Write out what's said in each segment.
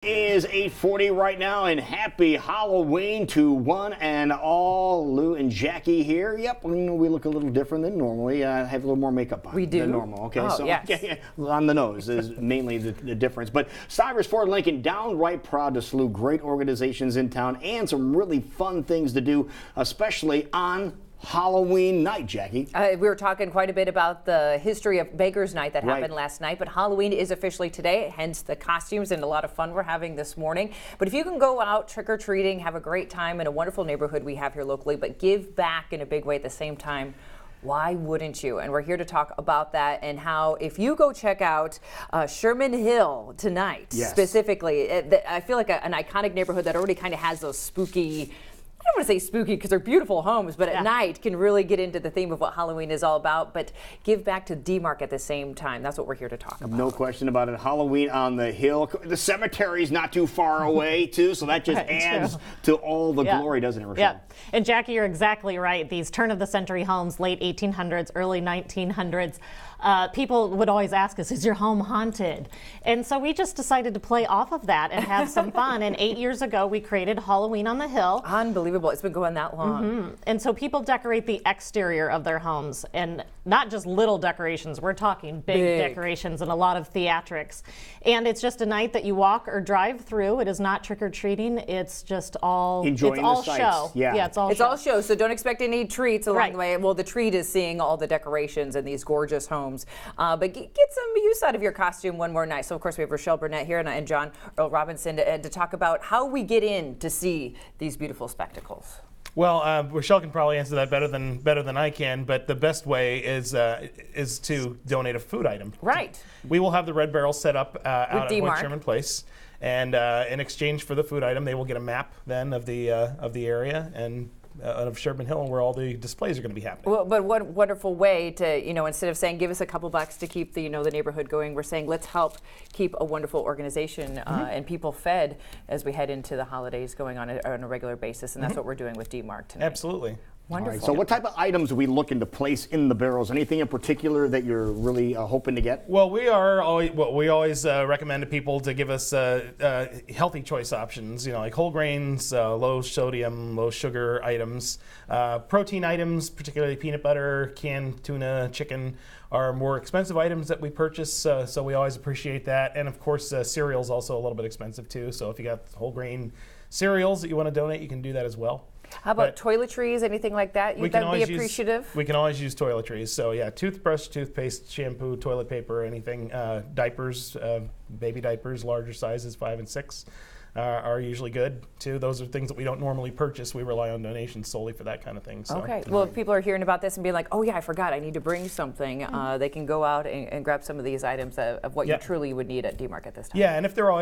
Is 8:40 right now, and happy Halloween to one and all. Lou and Jackie here. Yep, we look a little different than normally. Have a little more makeup on than normal. Okay, so yes. On the nose is mainly the difference. But Stivers Ford Lincoln, downright proud to salute great organizations in town and some really fun things to do, especially on Halloween night, Jackie. We were talking quite a bit about the history of Baker's Night that happened last night, but Halloween is officially today, hence the costumes and a lot of fun we're having this morning. But if you can go out trick-or-treating, have a great time in a wonderful neighborhood we have here locally, but give back in a big way at the same time, why wouldn't you? And we're here to talk about that and how if you go check out Sherman Hill tonight, specifically, I feel like an iconic neighborhood that already kind of has those spooky, I don't want to say spooky because they're beautiful homes, but at night can really get into the theme of what Halloween is all about, but give back to D-Mark at the same time. That's what we're here to talk about. No question about it. Halloween on the hill. The cemetery's not too far away, too, so that just adds to all the glory, doesn't it, Rochelle? Yeah. And Jackie, you're exactly right. These turn-of-the-century homes, late 1800s, early 1900s, people would always ask us, is your home haunted? And so we just decided to play off of that and have some fun. And 8 years ago, we created Halloween on the Hill. Unbelievable. It's been going that long. And so people decorate the exterior of their homes, and not just little decorations. We're talking big decorations and a lot of theatrics. And it's just a night that you walk or drive through. It is not trick-or-treating. It's just all enjoying the sights. Show. Yeah, it's all all show. So don't expect any treats along the way. Well, the treat is seeing all the decorations in these gorgeous homes. But get some use out of your costume one more night. So of course we have Rochelle Burnett here and John Earl Robinson to talk about how we get in to see these beautiful spectacles. Well, Rochelle can probably answer that better than I can. But the best way is to donate a food item. Right. We will have the Red Barrel set up out at Point Sherman Place, and in exchange for the food item, they will get a map then of the area and of Sherman Hill and where all the displays are going to be happening. Well, but what wonderful way to, instead of saying give us a couple bucks to keep the the neighborhood going, we're saying let's help keep a wonderful organization and people fed as we head into the holidays going on a regular basis, and that's what we're doing with D-Mark tonight. Absolutely. Wonderful. Right, so what type of items are we looking to place in the barrels? Anything in particular that you're really hoping to get? Well, we always recommend to people to give us healthy choice options, like whole grains, low sodium, low sugar items. Protein items, particularly peanut butter, canned tuna, chicken, are more expensive items that we purchase, so we always appreciate that. And of course, cereal's also a little bit expensive too, so if you got whole grain cereals that you want to donate, you can do that as well. How about toiletries, anything like that? That'd be appreciative. We can always use toiletries. So yeah, toothbrush, toothpaste, shampoo, toilet paper, anything. Diapers, baby diapers, larger sizes, 5 and 6. Are usually good too. Those are things that we don't normally purchase. We rely on donations solely for that kind of thing. So. Okay. Well, if people are hearing about this and being like, "Oh yeah, I forgot. I need to bring something," they can go out and grab some of these items of what you truly would need at D-Mark at this time. Yeah, and if they're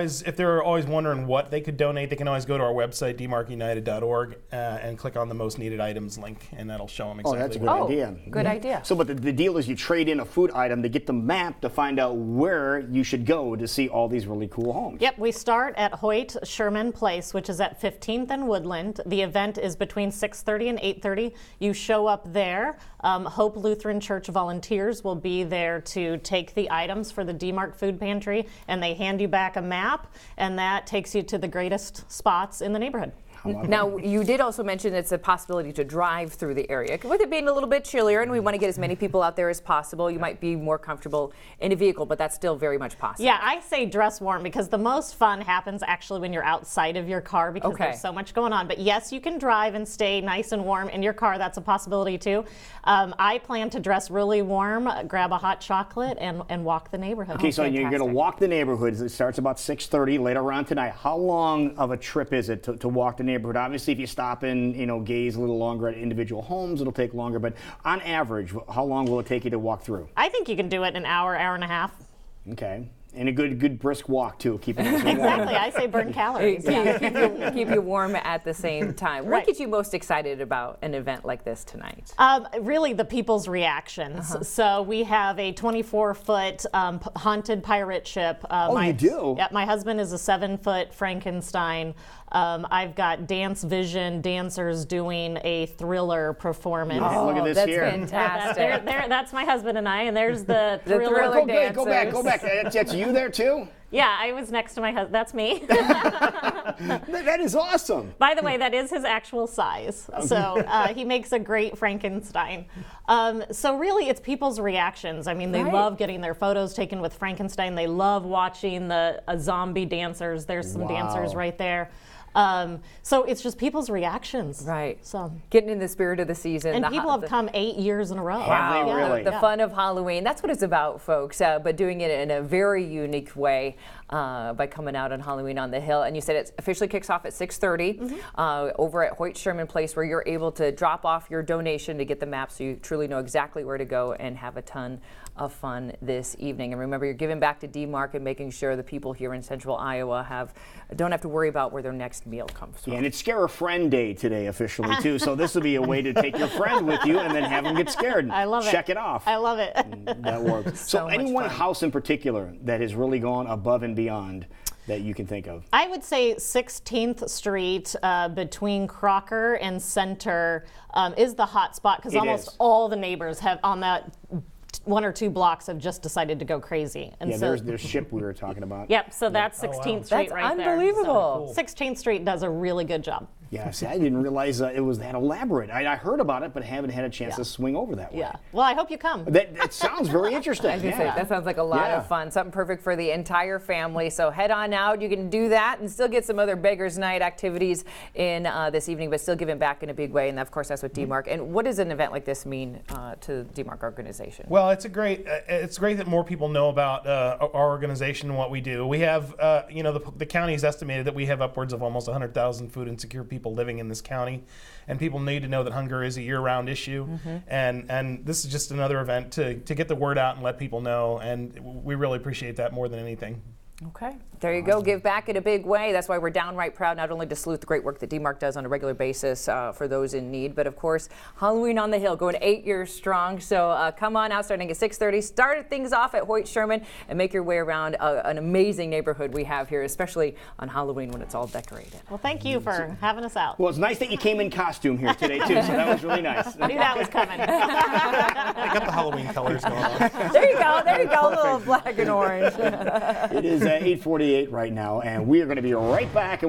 always wondering what they could donate, they can always go to our website dmarkunited.org and click on the most needed items link, and that'll show them exactly. Oh, that's a good idea. Good idea. So, but the deal is you trade in a food item to get the map to find out where you should go to see all these really cool homes. Yep, we start at Hoyt Sherman Place, which is at 15th and Woodland. The event is between 6:30 and 8:30. You show up there. Hope Lutheran Church volunteers will be there to take the items for the D-Mark food pantry, and they hand you back a map, and that takes you to the greatest spots in the neighborhood. Now, you did also mention it's a possibility to drive through the area. With it being a little bit chillier and we want to get as many people out there as possible, you might be more comfortable in a vehicle, but that's still very much possible. Yeah, I say dress warm because the most fun happens actually when you're outside of your car because there's so much going on. But yes, you can drive and stay nice and warm in your car. That's a possibility too. I plan to dress really warm, grab a hot chocolate, and walk the neighborhood. Okay, so you're going to walk the neighborhood. It starts about 6:30 later on tonight. How long of a trip is it to walk the neighborhood? Obviously, if you stop and gaze a little longer at individual homes, it'll take longer. But on average, how long will it take you to walk through? I think you can do it in an hour, hour and a half. Okay. And a good brisk walk too, keeping it warm. Exactly, I say burn calories. Keep you warm at the same time. What gets you most excited about an event like this tonight? Really, the people's reactions. So we have a 24-foot haunted pirate ship. You do? Yeah, my husband is a 7-foot Frankenstein. I've got Dance Vision dancers doing a Thriller performance. Oh, look at this that's here. Fantastic. That's my husband and I, and there's the Thriller dancers. Go back. That's you there too? Yeah, I was next to my husband. That's me. That is awesome. By the way, that is his actual size. So he makes a great Frankenstein. So really, it's people's reactions. I mean, they love getting their photos taken with Frankenstein. They love watching the zombie dancers. There's some dancers right there. So it's just people's reactions. Right. So getting in the spirit of the season. And people have come 8 years in a row. Wow. Yeah. Really? The fun of Halloween. That's what it's about, folks. But doing it in a very unique way by coming out on Halloween on the Hill. And you said it officially kicks off at 6:30 over at Hoyt Sherman Place, where you're able to drop off your donation to get the map so you truly know exactly where to go and have a ton of fun this evening. And remember, you're giving back to DMARC and making sure the people here in Central Iowa don't have to worry about where their next meal comes from. Yeah, and it's Scare a Friend Day today officially too, so this will be a way to take your friend with you and then have them get scared. I love it. Check it off. I love it. That works. So much any one fun. house in particular that has really gone above and beyond that you can think of? I would say 16th Street between Crocker and Center is the hot spot because almost all the neighbors have on that 1 or 2 blocks have just decided to go crazy. And Yeah, so, there's Ship we were talking about. Yep, so that's 16th Street That's right there. unbelievable. So 16th Street does a really good job. Yeah, see, I didn't realize it was that elaborate. I heard about it, but haven't had a chance to swing over that way. Yeah. Well, I hope you come. That sounds very interesting. I was gonna say, that sounds like a lot of fun. Something perfect for the entire family. So head on out. You can do that and still get some other Beggars Night activities in this evening, but still giving back in a big way. And of course, that's what DMARC. And what does an event like this mean to the DMARC organization? Well, it's great that more people know about our organization and what we do. We have, the county's estimated that we have upwards of almost 100,000 food insecure people living in this county. And people need to know that hunger is a year-round issue, and this is just another event to get the word out and let people know, and we really appreciate that more than anything. Okay, there you go. Give back in a big way. That's why we're downright proud not only to salute the great work that DMARC does on a regular basis for those in need, but of course, Halloween on the Hill going 8 years strong. So come on out starting at 6:30. Start things off at Hoyt Sherman and make your way around an amazing neighborhood we have here, especially on Halloween when it's all decorated. Well, thank you for having us out. Well, it's nice that you came in costume here today, too, so that was really nice. I knew that was coming. They got the Halloween colors going on. There you go, a little black and orange. It is 8:48 right now, and we are going to be right back.